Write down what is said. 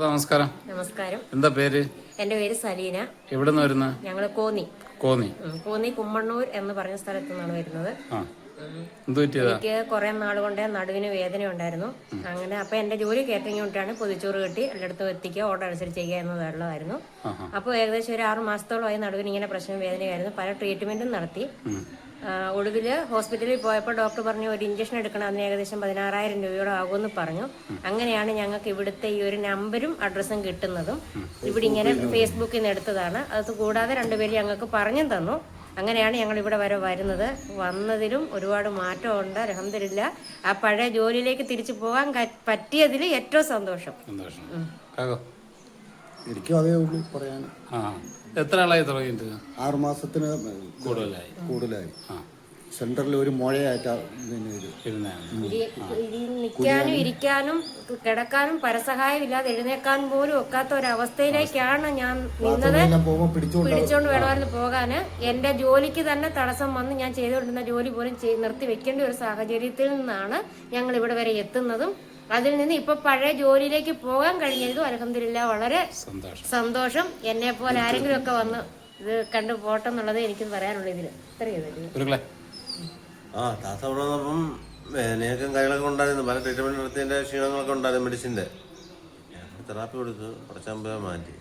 നമസ്കാരം. നമസ്കാരം. എന്താ പേര്? എന്റെ പേര് സലീന. എവിടെ നിന്ന് വരുന്ന? ഞങ്ങള് കോന്നി കോന്നി കുമ്മണ്ണൂർ എന്ന് പറഞ്ഞ സ്ഥലത്തു നിന്നാണ് വരുന്നത്. എനിക്ക് എനിക്ക് കുറെ നാൾ കൊണ്ട് നടുവിന് വേദന ഉണ്ടായിരുന്നു. അങ്ങനെ അപ്പൊ എന്റെ ജോലി കേറ്ററിംഗ് കൊണ്ടാണ് പൊതിച്ചോറ് കെട്ടി എല്ലായിടത്തും എത്തിക്കുക, ഓർഡർ അനുസരിച്ച് ചെയ്യുക എന്നതുള്ളതായിരുന്നു. അപ്പോൾ ഏകദേശം ഒരു 6 മാസത്തോളമായി നടുവിന് ഇങ്ങനെ പ്രശ്നം വേദനയായിരുന്നു. പല ട്രീറ്റ്മെന്റും നടത്തി. ഒടുവില് ഹോസ്പിറ്റലിൽ പോയപ്പോൾ ഡോക്ടർ പറഞ്ഞു ഒരു ഇഞ്ചക്ഷൻ എടുക്കണം, അതിന് ഏകദേശം 16,000 രൂപയോളം ആകുമെന്ന് പറഞ്ഞു. അങ്ങനെയാണ് ഞങ്ങൾക്ക് ഇവിടുത്തെ ഈ ഒരു നമ്പരും അഡ്രസ്സും കിട്ടുന്നതും. ഇവിടെ ഇങ്ങനെ ഫേസ്ബുക്കിൽ നിന്ന് എടുത്തതാണ്. അത് കൂടാതെ 2 പേര് ഞങ്ങൾക്ക് പറഞ്ഞു തന്നു. അങ്ങനെയാണ് ഞങ്ങൾ ഇവിടെ വരെ വരുന്നത്. വന്നതിലും ഒരുപാട് മാറ്റമുണ്ട്. അൽഹംദുലില്ലാ. ആ പഴയ ജോലിയിലേക്ക് തിരിച്ചു പോകാൻ പറ്റിയതിൽ ഏറ്റവും സന്തോഷം. എനിക്കും അതേ ഉള്ളൂ പറയാൻ. എത്ര ആളായി തുടങ്ങിയിട്ട്? 6 മാസത്തിന് കൂടുതലായി. സെന്ററിൽ ഒരു മുഴയായിട്ടാ നിൽക്കാനും ഇരിക്കാനും കിടക്കാനും പരസഹായം ഇല്ലാതെ എഴുന്നേക്കാൻ പോലും ഒക്കാത്ത ഒരവസ്ഥയിലേക്കാണ് ഞാൻ നിന്നത്. പിടിച്ചോണ്ട് വേണമായിരുന്നു പോകാന്. എന്റെ ജോലിക്ക് തന്നെ തടസ്സം വന്ന് ഞാൻ ചെയ്തുകൊണ്ടിരുന്ന ജോലി പോലും നിർത്തി വെക്കേണ്ട ഒരു സാഹചര്യത്തിൽ നിന്നാണ് ഞങ്ങൾ ഇവിടെ വരെ എത്തുന്നതും. അതിൽ നിന്ന് ഇപ്പൊ പഴയ ജോലിയിലേക്ക് പോകാൻ കഴിഞ്ഞതും അൽഹംദുലില്ലാ വളരെ സന്തോഷം. എന്നെ പോലെ ആരെങ്കിലും ഒക്കെ വന്ന് ഇത് കണ്ടു പോട്ടെന്നുള്ളത് എനിക്ക് പറയാനുള്ളൂ. ഇതില് ഇത്രയും വേദനയൊക്കെ കാര്യങ്ങളൊക്കെ ഉണ്ടായിരുന്നു. പല ട്രീറ്റ്മെന്റ് നടത്തിയതിന്റെ ക്ഷീണങ്ങളൊക്കെ ഉണ്ടായിരുന്നു. മെഡിസിന്റെ തെറാപ്പി കൊടുത്ത് കുറച്ചാകുമ്പോൾ മാറ്റി.